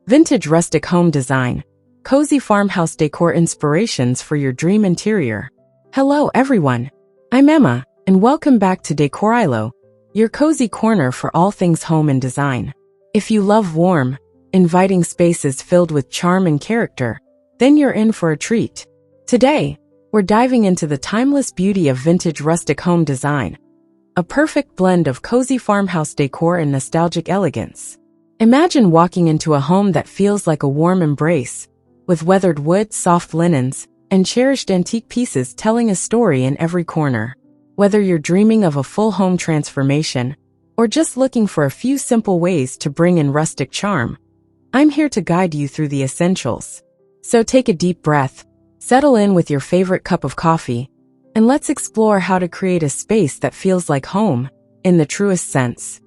Vintage rustic home design. Cozy farmhouse decor inspirations for your dream interior. Hello everyone. I'm Emma, and welcome back to Decorilo, your cozy corner for all things home and design. If you love warm, inviting spaces filled with charm and character, then you're in for a treat. Today, we're diving into the timeless beauty of vintage rustic home design. A perfect blend of cozy farmhouse decor and nostalgic elegance. Imagine walking into a home that feels like a warm embrace, with weathered wood, soft linens, and cherished antique pieces telling a story in every corner. Whether you're dreaming of a full home transformation, or just looking for a few simple ways to bring in rustic charm, I'm here to guide you through the essentials. So take a deep breath, settle in with your favorite cup of coffee, and let's explore how to create a space that feels like home, in the truest sense.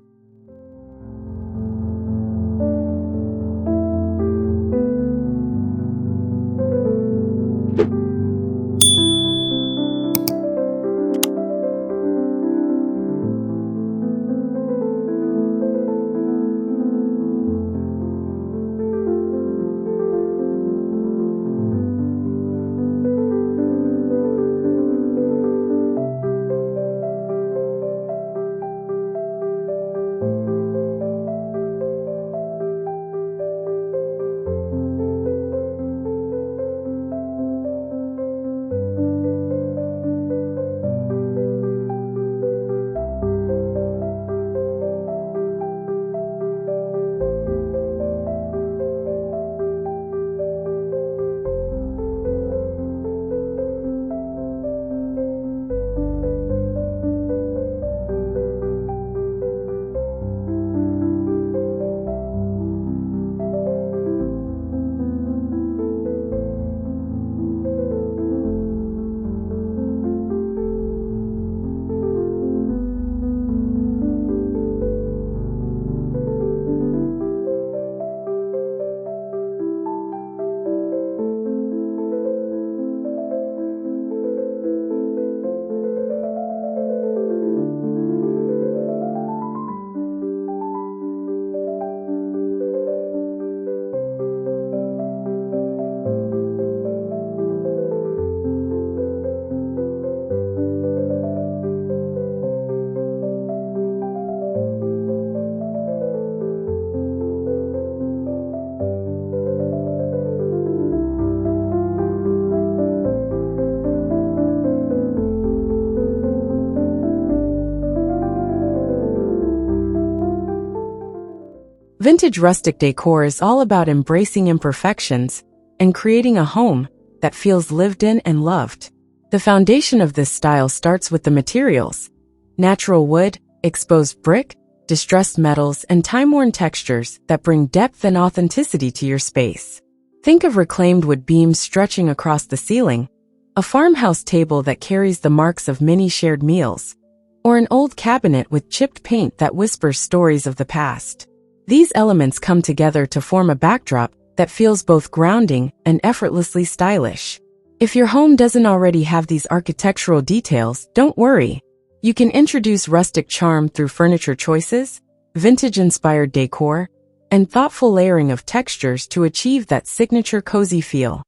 Vintage rustic decor is all about embracing imperfections and creating a home that feels lived in and loved. The foundation of this style starts with the materials: natural wood, exposed brick, distressed metals, and time-worn textures that bring depth and authenticity to your space. Think of reclaimed wood beams stretching across the ceiling, a farmhouse table that carries the marks of many shared meals, or an old cabinet with chipped paint that whispers stories of the past. These elements come together to form a backdrop that feels both grounding and effortlessly stylish. If your home doesn't already have these architectural details, don't worry. You can introduce rustic charm through furniture choices, vintage-inspired decor, and thoughtful layering of textures to achieve that signature cozy feel.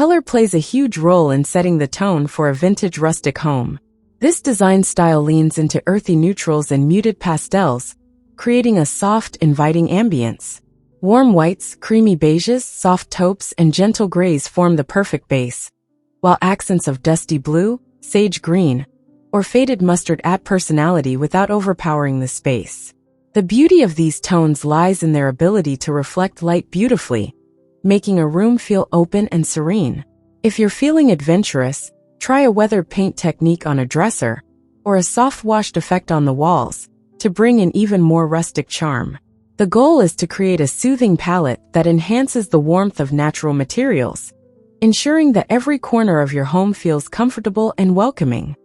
Color plays a huge role in setting the tone for a vintage rustic home. This design style leans into earthy neutrals and muted pastels, creating a soft, inviting ambience. Warm whites, creamy beiges, soft taupes, and gentle grays form the perfect base, while accents of dusty blue, sage green, or faded mustard add personality without overpowering the space. The beauty of these tones lies in their ability to reflect light beautifully, making a room feel open and serene. If you're feeling adventurous, try a weathered paint technique on a dresser, or a soft washed effect on the walls, to bring in even more rustic charm. The goal is to create a soothing palette that enhances the warmth of natural materials, ensuring that every corner of your home feels comfortable and welcoming.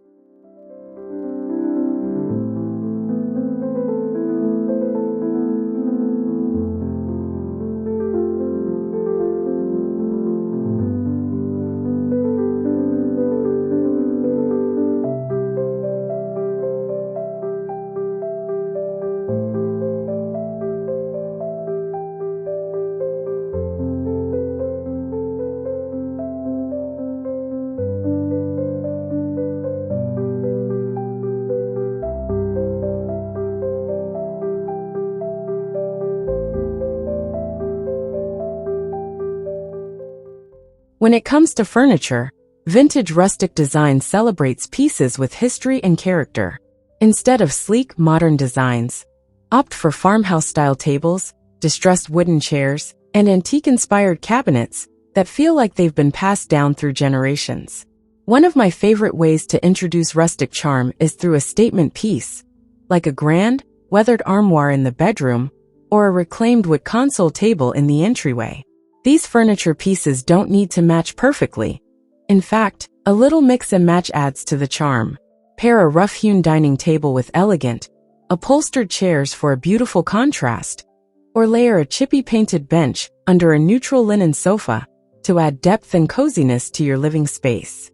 When it comes to furniture, vintage rustic design celebrates pieces with history and character. Instead of sleek, modern designs, opt for farmhouse-style tables, distressed wooden chairs, and antique-inspired cabinets that feel like they've been passed down through generations. One of my favorite ways to introduce rustic charm is through a statement piece, like a grand, weathered armoire in the bedroom or a reclaimed wood console table in the entryway. These furniture pieces don't need to match perfectly. In fact, a little mix and match adds to the charm. Pair a rough-hewn dining table with elegant, upholstered chairs for a beautiful contrast, or layer a chippy painted bench under a neutral linen sofa to add depth and coziness to your living space.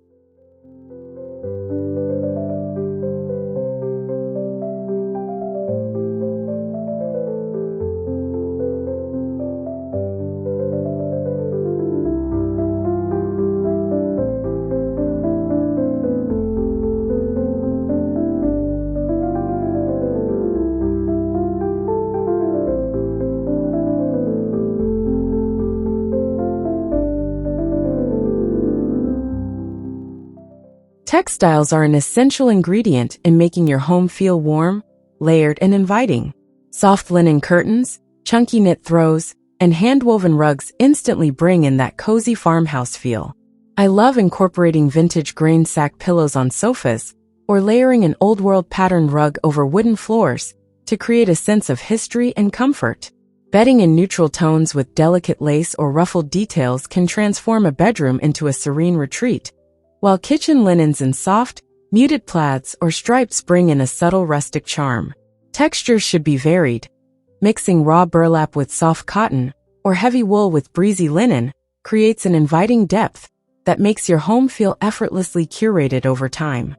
Textiles are an essential ingredient in making your home feel warm, layered, and inviting. Soft linen curtains, chunky knit throws, and hand-woven rugs instantly bring in that cozy farmhouse feel. I love incorporating vintage grain sack pillows on sofas, or layering an old-world patterned rug over wooden floors to create a sense of history and comfort. Bedding in neutral tones with delicate lace or ruffled details can transform a bedroom into a serene retreat, while kitchen linens in soft, muted plaids or stripes bring in a subtle rustic charm. Textures should be varied. Mixing raw burlap with soft cotton or heavy wool with breezy linen creates an inviting depth that makes your home feel effortlessly curated over time.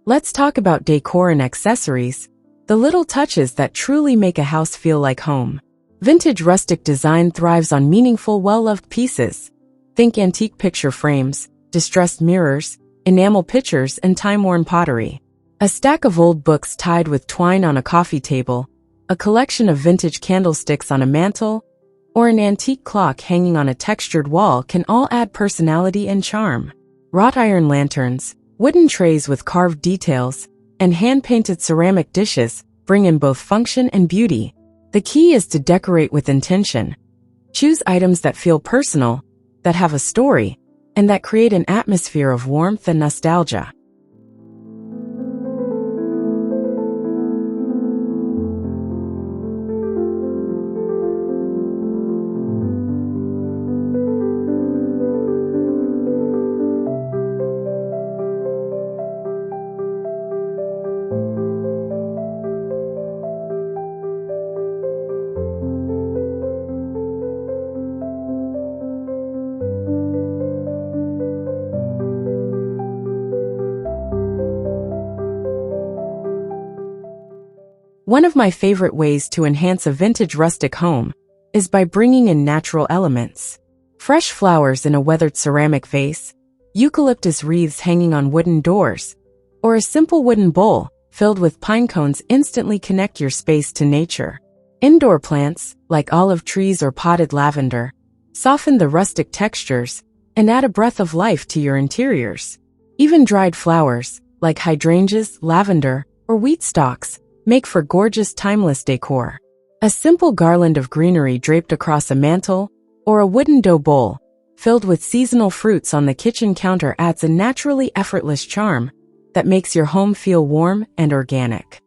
Let's talk about decor and accessories, the little touches that truly make a house feel like home. Vintage rustic design thrives on meaningful, well-loved pieces. Think antique picture frames, distressed mirrors, enamel pitchers, and time-worn pottery. A stack of old books tied with twine on a coffee table, a collection of vintage candlesticks on a mantle, or an antique clock hanging on a textured wall can all add personality and charm. Wrought iron lanterns, wooden trays with carved details, and hand-painted ceramic dishes bring in both function and beauty. The key is to decorate with intention. Choose items that feel personal, that have a story, and that create an atmosphere of warmth and nostalgia. One of my favorite ways to enhance a vintage rustic home is by bringing in natural elements. Fresh flowers in a weathered ceramic vase, eucalyptus wreaths hanging on wooden doors, or a simple wooden bowl filled with pine cones instantly connect your space to nature. Indoor plants, like olive trees or potted lavender, soften the rustic textures and add a breath of life to your interiors. Even dried flowers, like hydrangeas, lavender, or wheat stalks, make for gorgeous timeless decor. A simple garland of greenery draped across a mantel, or a wooden dough bowl filled with seasonal fruits on the kitchen counter adds a naturally effortless charm that makes your home feel warm and organic.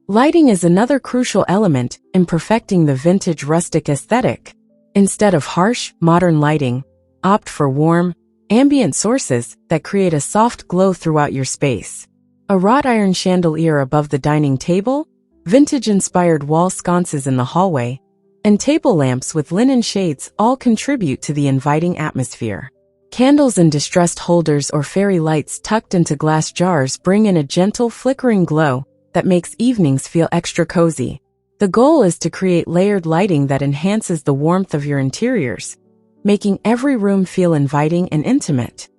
Lighting is another crucial element in perfecting the vintage rustic aesthetic. Instead of harsh, modern lighting, opt for warm, ambient sources that create a soft glow throughout your space. A wrought iron chandelier above the dining table, vintage-inspired wall sconces in the hallway, and table lamps with linen shades all contribute to the inviting atmosphere. Candles in distressed holders or fairy lights tucked into glass jars bring in a gentle, flickering glow that makes evenings feel extra cozy. The goal is to create layered lighting that enhances the warmth of your interiors, making every room feel inviting and intimate.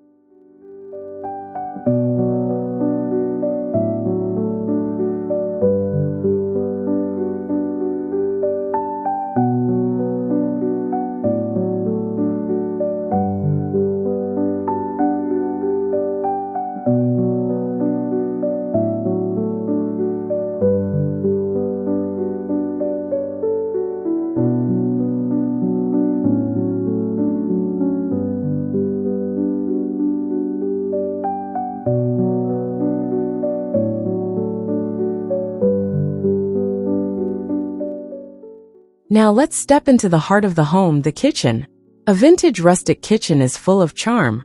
Now let's step into the heart of the home, the kitchen. A vintage rustic kitchen is full of charm,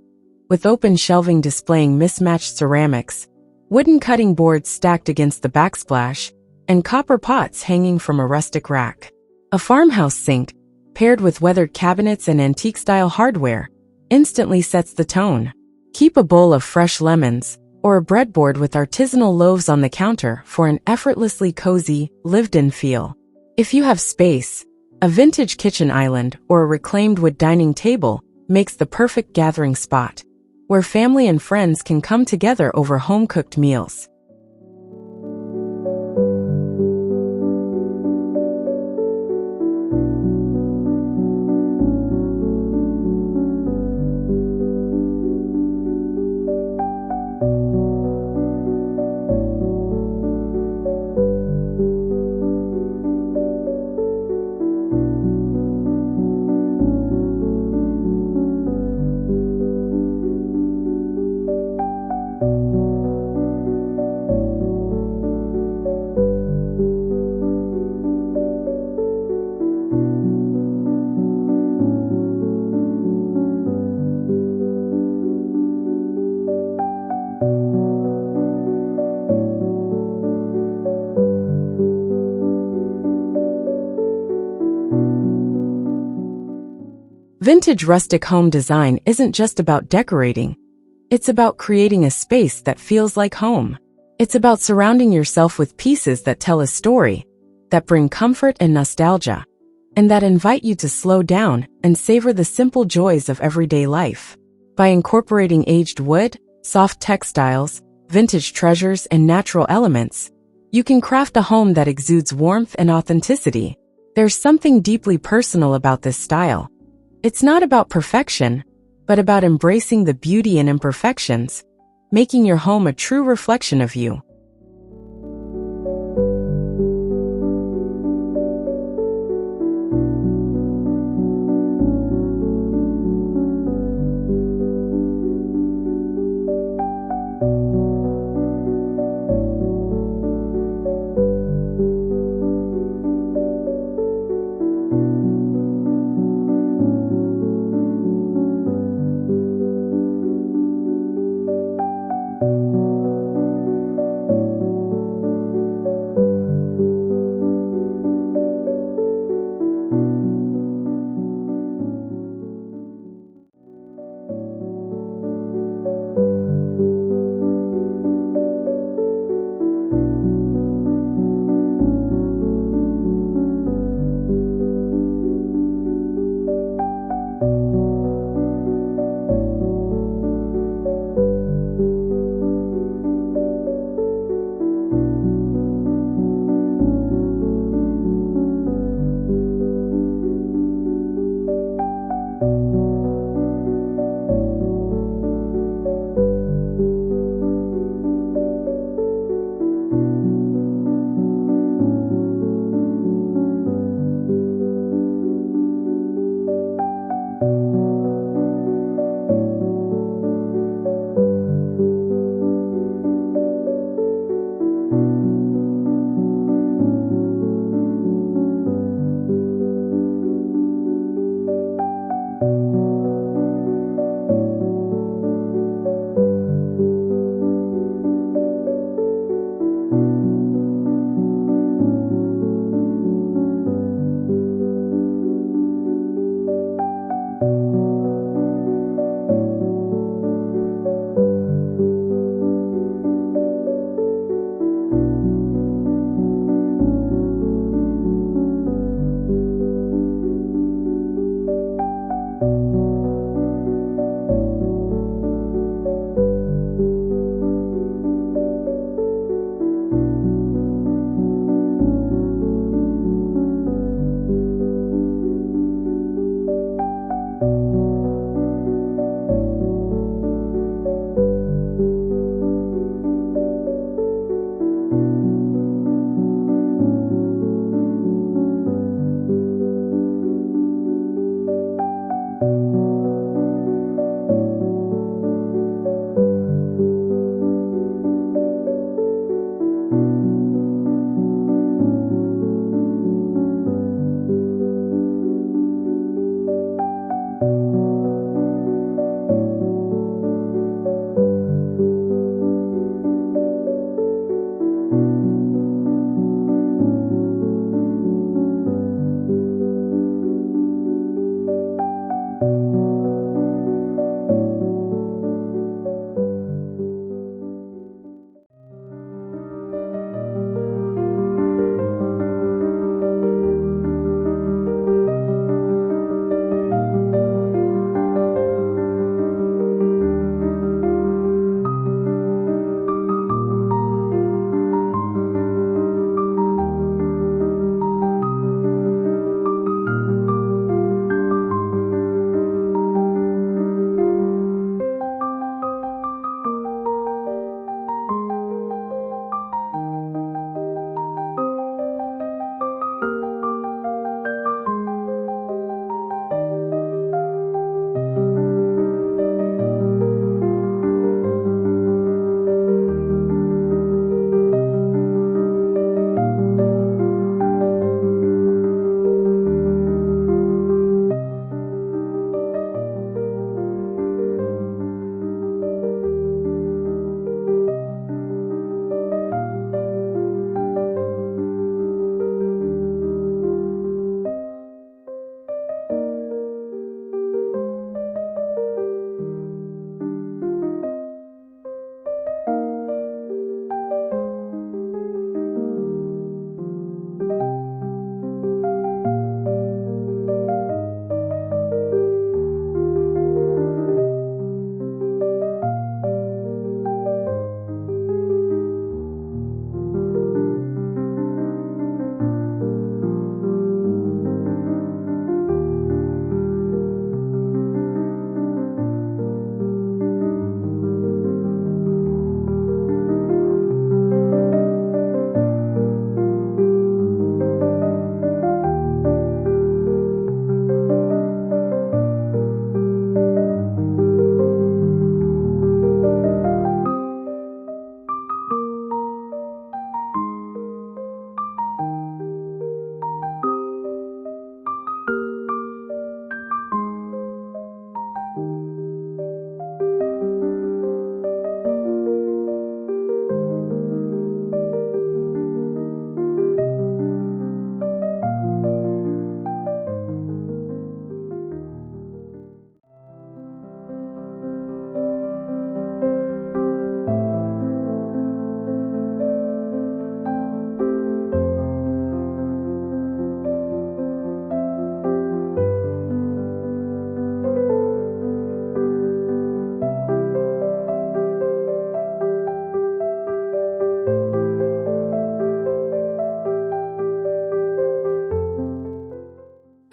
with open shelving displaying mismatched ceramics, wooden cutting boards stacked against the backsplash, and copper pots hanging from a rustic rack. A farmhouse sink, paired with weathered cabinets and antique-style hardware, instantly sets the tone. Keep a bowl of fresh lemons, or a breadboard with artisanal loaves on the counter for an effortlessly cozy, lived-in feel. If you have space, a vintage kitchen island or a reclaimed wood dining table makes the perfect gathering spot, where family and friends can come together over home-cooked meals. Vintage rustic home design isn't just about decorating. It's about creating a space that feels like home. It's about surrounding yourself with pieces that tell a story, that bring comfort and nostalgia, and that invite you to slow down and savor the simple joys of everyday life. By incorporating aged wood, soft textiles, vintage treasures, and natural elements, you can craft a home that exudes warmth and authenticity. There's something deeply personal about this style. It's not about perfection, but about embracing the beauty and imperfections, making your home a true reflection of you.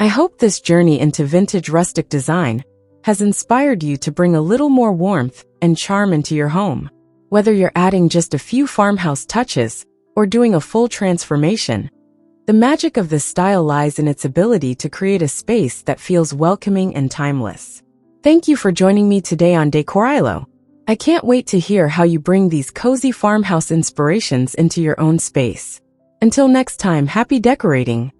hope this journey into vintage rustic design has inspired you to bring a little more warmth and charm into your home. Whether you're adding just a few farmhouse touches or doing a full transformation, the magic of this style lies in its ability to create a space that feels welcoming and timeless. Thank you for joining me today on Decorilo. I can't wait to hear how you bring these cozy farmhouse inspirations into your own space. Until next time, happy decorating!